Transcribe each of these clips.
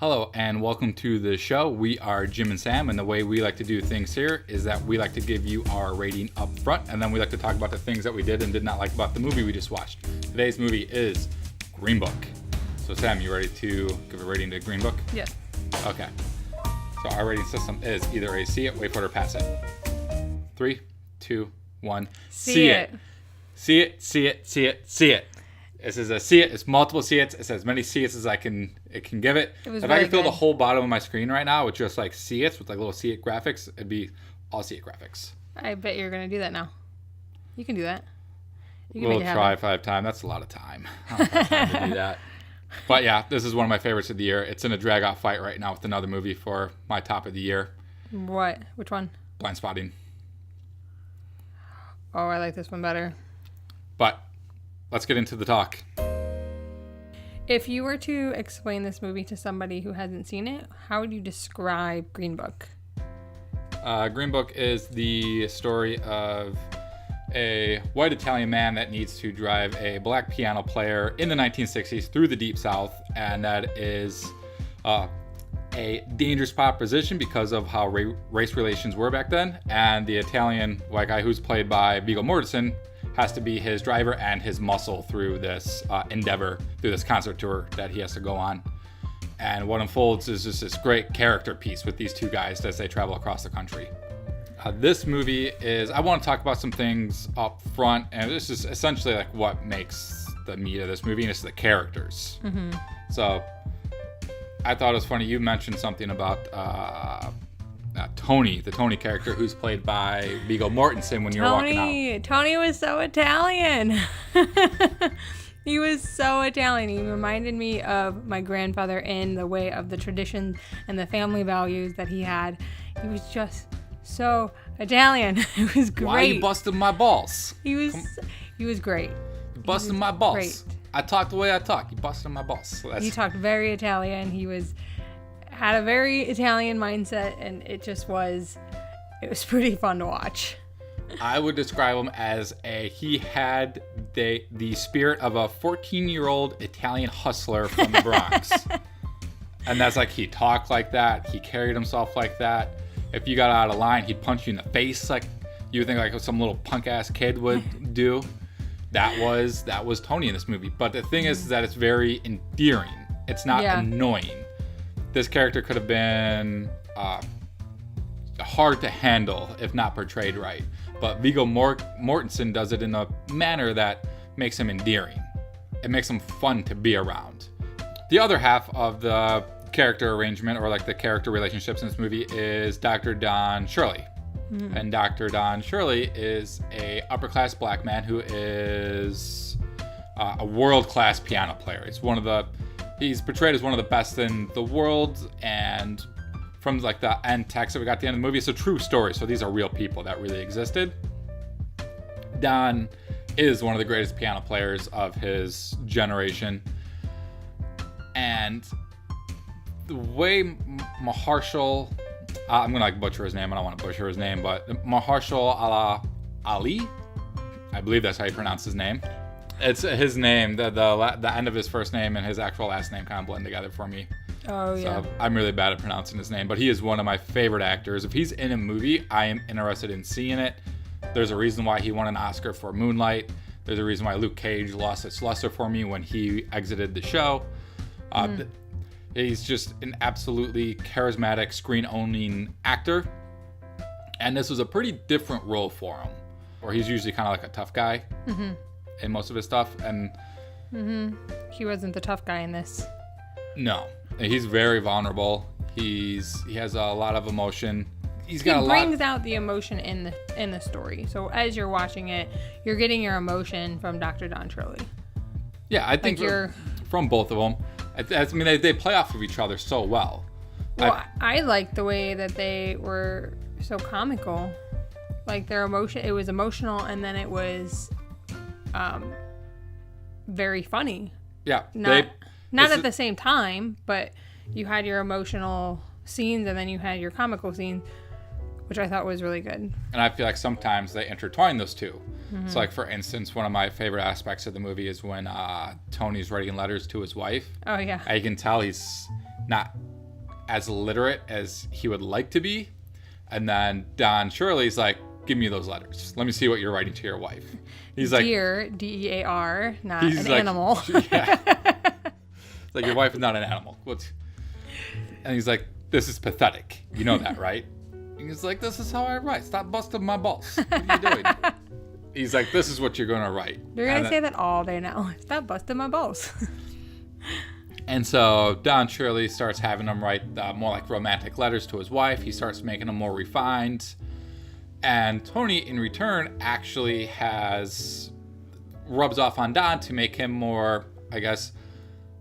Hello and welcome to the show. We are Jim and Sam, and the way we like to do things here is that we like to give you our rating up front, and then we like to talk about the things that we did and did not like about the movie we just watched. Today's movie is Green Book. So Sam, you ready to give a rating to Green Book? Yes. Okay. So our rating system is either a see it, wait for it, or pass it. 3, 2, 1. See it. See it, see it, see it, see it. This is a see it. It's multiple see it's. It's as many see it's as it can give it. If I could fill the whole bottom of my screen right now with just like see it's with like little see it graphics, it'd be all see it graphics. I bet you're gonna do that now. You can do that. We'll try 5 times. That's a lot of time. I don't have time to do that. But yeah, this is one of my favorites of the year. It's in a drag out fight right now with another movie for my top of the year. What? Which one? Blind Spotting. Oh, I like this one better. But let's get into the talk. If you were to explain this movie to somebody who hasn't seen it, how would you describe Green Book? Green Book is the story of a white Italian man that needs to drive a black piano player in the 1960s through the Deep South, and that is a dangerous proposition because of how race relations were back then. And the Italian white guy, who's played by Viggo Mortensen, has to be his driver and his muscle through this endeavor, through this concert tour that he has to go on. And what unfolds is just this great character piece with these two guys as they travel across the country. This movie is, I want to talk about some things up front, and this is essentially like what makes the meat of this movie, and it's the characters. Mm-hmm. So I thought it was funny, you mentioned something about Tony, the Tony character, who's played by Viggo Mortensen when you're walking out. Tony was so Italian. He was so Italian. He reminded me of my grandfather in the way of the traditions and the family values that he had. He was just so Italian. It was great. Why you busting my balls? He was great. You busting my balls. Great. I talk the way I talk. You busting my balls. So he talked very Italian. He had a very Italian mindset, and it was pretty fun to watch. I would describe him as he had the spirit of a 14-year-old Italian hustler from the Bronx. And that's like, he talked like that, he carried himself like that. If you got out of line, he'd punch you in the face like you would think like some little punk ass kid would do. That was Tony in this movie. But the thing is that it's very endearing. It's not annoying. This character could have been hard to handle if not portrayed right. But Viggo Mortensen does it in a manner that makes him endearing. It makes him fun to be around. The other half of the character arrangement, or like the character relationships in this movie, is Dr. Don Shirley. Mm-hmm. And Dr. Don Shirley is a upper-class black man who is a world-class piano player. He's portrayed as one of the best in the world, and from like the end text that we got at the end of the movie, it's a true story. So these are real people that really existed. Don is one of the greatest piano players of his generation. And the way Mahershala, I'm going to like butcher his name. I don't want to butcher his name, but Mahershala Ali, I believe that's how you pronounce his name. It's his name. The end of his first name and his actual last name kind of blend together for me. Oh, yeah. So I'm really bad at pronouncing his name, but he is one of my favorite actors. If he's in a movie, I am interested in seeing it. There's a reason why he won an Oscar for Moonlight. There's a reason why Luke Cage lost its luster for me when he exited the show. He's just an absolutely charismatic, screen-owning actor. And this was a pretty different role for him, where he's usually kind of like a tough guy in most of his stuff. And he wasn't the tough guy in this. No. He's very vulnerable. He has a lot of emotion. He brings out the emotion in the story. So as you're watching it, you're getting your emotion from Dr. Don Shirley. Yeah, I think from both of them. I mean, they play off of each other so well. Well, I like the way that they were so comical. Like their emotion, it was emotional, and then it was very funny. Yeah. Not at the same time, but you had your emotional scenes and then you had your comical scenes, which I thought was really good. And I feel like sometimes they intertwine those two. Mm-hmm. So like, for instance, one of my favorite aspects of the movie is when Tony's writing letters to his wife. Oh, yeah. You can tell he's not as literate as he would like to be. And then Don Shirley's like, give me those letters. Let me see what you're writing to your wife. He's like, Dear, D-E-A-R, not an like, animal. Yeah. It's like, your wife is not an animal. And he's like, this is pathetic. You know that, right? And he's like, this is how I write. Stop busting my balls. What are you doing? He's like, this is what you're going to write. You're going to say that all day now. Stop busting my balls. And so Don Shirley starts having him write more like romantic letters to his wife. He starts making them more refined. And Tony, in return, actually rubs off on Don to make him more, I guess,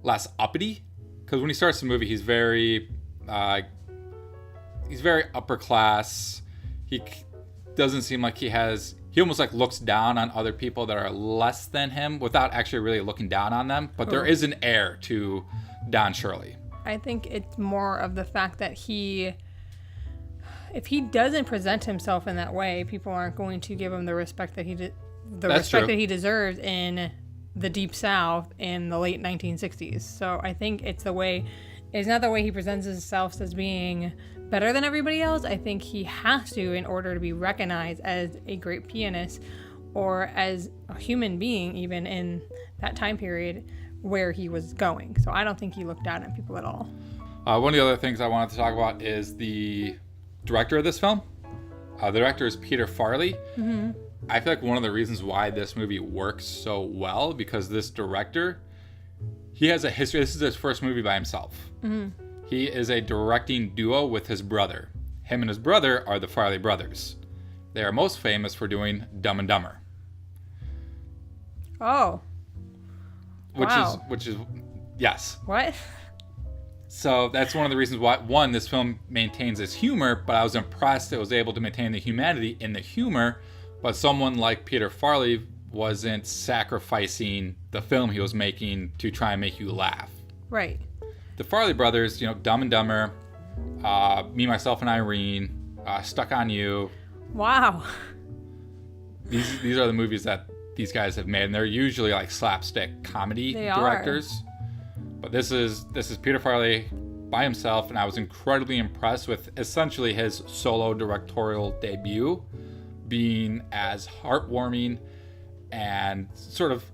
less uppity. Because when he starts the movie, he's very upper class. He doesn't seem like he almost like looks down on other people that are less than him without actually really looking down on them. But there is an air to Don Shirley. I think it's more of the fact that if he doesn't present himself in that way, people aren't going to give him the respect that that he deserves in the Deep South in the late 1960s. So I think it's not the way he presents himself as being better than everybody else. I think he has to, in order to be recognized as a great pianist or as a human being, even in that time period where he was going. So I don't think he looked down at people at all. One of the other things I wanted to talk about is the director of this film. The director is Peter Farley. Mm-hmm. I feel like one of the reasons why this movie works so well, because this director, he has a history. This is his first movie by himself. Mm-hmm. He is a directing duo with his brother. Him and his brother are the Farley brothers. They are most famous for doing Dumb and Dumber. Oh. Which is yes. What? So that's one of the reasons why, one, this film maintains its humor, but I was impressed it was able to maintain the humanity in the humor, but someone like Peter Farley wasn't sacrificing the film he was making to try and make you laugh. Right. The Farley brothers, Dumb and Dumber, Me, Myself, and Irene, Stuck on You. Wow. These are the movies that these guys have made, and they're usually like slapstick comedy directors. But this is Peter Farley by himself, and I was incredibly impressed with essentially his solo directorial debut being as heartwarming and sort of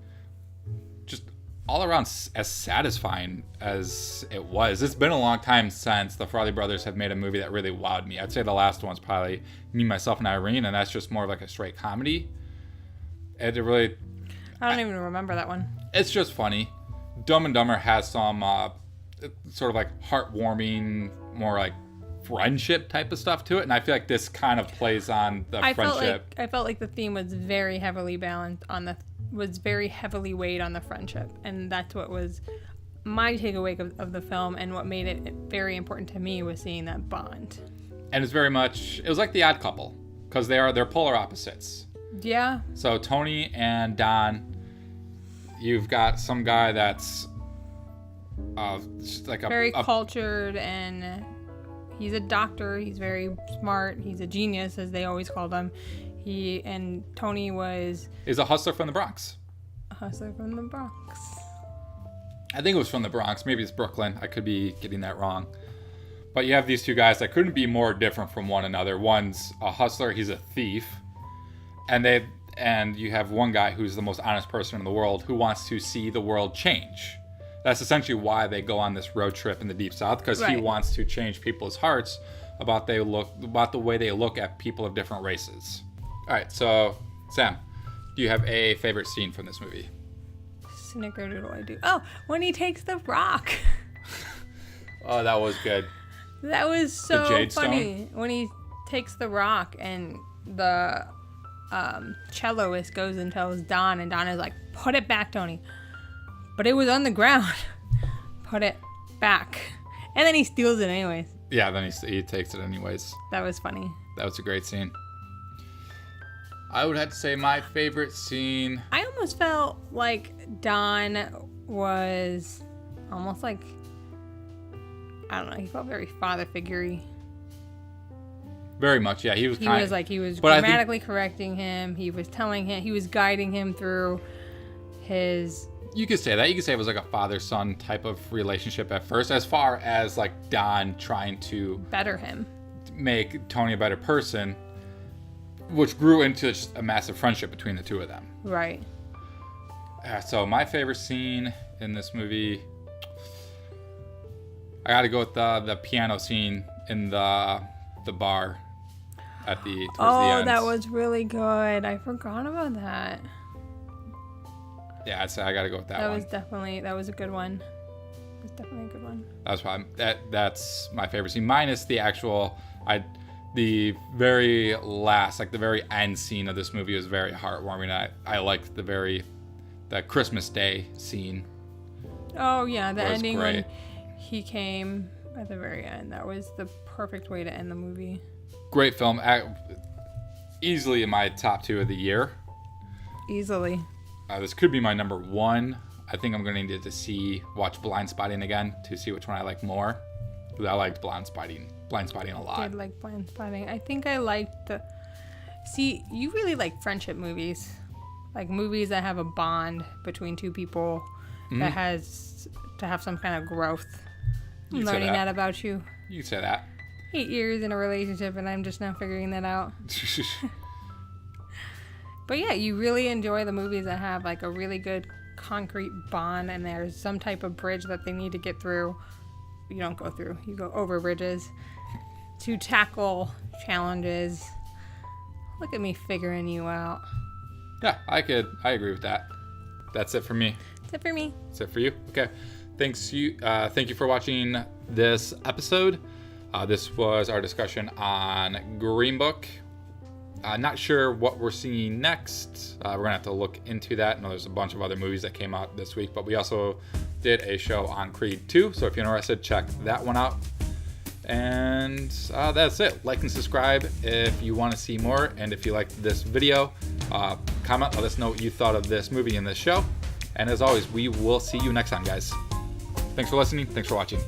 just all around as satisfying as it was. It's been a long time since the Farley brothers have made a movie that really wowed me. I'd say the last one's probably Me, Myself, and Irene, and that's just more of like a straight comedy. I don't even remember that one. It's just funny. Dumb and Dumber has some sort of like heartwarming, more like friendship type of stuff to it, and I feel like this kind of plays on the friendship. I felt like the theme was very heavily weighed on the friendship, and that's what was my takeaway of the film, and what made it very important to me was seeing that bond. And it was like The Odd Couple, because they're polar opposites. Yeah. So Tony and Don, you've got some guy that's just like very cultured, and he's a doctor. He's very smart. He's a genius, as they always called him. Tony is a hustler from the Bronx. A hustler from the Bronx. I think it was from the Bronx. Maybe it's Brooklyn. I could be getting that wrong. But you have these two guys that couldn't be more different from one another. One's a hustler. He's a thief. And you have one guy who's the most honest person in the world who wants to see the world change. That's essentially why they go on this road trip in the Deep South, because he wants to change people's hearts about the way they look at people of different races. All right, so Sam, do you have a favorite scene from this movie? Snickerdoodle, I do. Oh, when he takes the rock. Oh, that was good. That was so funny. When he takes the rock and the celloist goes and tells Don, and Don is like, put it back, Tony. But it was on the ground. Put it back. And then he steals it anyways. Yeah, then he takes it anyways. That was funny. That was a great scene. I would have to say my favorite scene. I almost felt like Don was almost like, I don't know, he felt very father figure-y. Very much, yeah. He was grammatically correcting him. He was telling him, he was guiding him through his You could say that. You could say it was like a father-son type of relationship at first, as far as like Don trying to better him, make Tony a better person, which grew into just a massive friendship between the two of them. Right. So my favorite scene in this movie, I got to go with the piano scene in the bar at the towards the end. Oh, that was really good. I forgot about that. Yeah, I'd say I got to go with that one. That was a good one. It was definitely a good one. That's why that's my favorite scene, minus the actual the very last, like the very end scene of this movie was very heartwarming. I liked the Christmas Day scene. Oh yeah, the ending great. when he came at the very end. That was the perfect way to end the movie. Great film. Easily in my top 2 of the year. Easily. This could be my number 1. I think I'm going to need to watch Blind Spotting again to see which one I like more. Because I liked Blind Spotting a lot. I did like Blind Spotting. I think I liked See, you really like friendship movies. Like movies that have a bond between two people that has to have some kind of growth. I'm learning that about you. You say that. 8 years in a relationship and I'm just now figuring that out. But yeah, you really enjoy the movies that have like a really good concrete bond and there's some type of bridge that they need to get through. You don't go through, you go over bridges to tackle challenges. Look at me figuring you out. Yeah, I agree with that. That's it for me. That's it for me. That's it for you? Okay. Thank you for watching this episode. This was our discussion on Green Book. Not sure what we're seeing next. We're gonna have to look into that. I know there's a bunch of other movies that came out this week, but we also did a show on Creed 2. So if you're interested, check that one out. And that's it. Like and subscribe if you want to see more. And if you liked this video, comment, let us know what you thought of this movie and this show. And as always, we will see you next time, guys. Thanks for listening. Thanks for watching.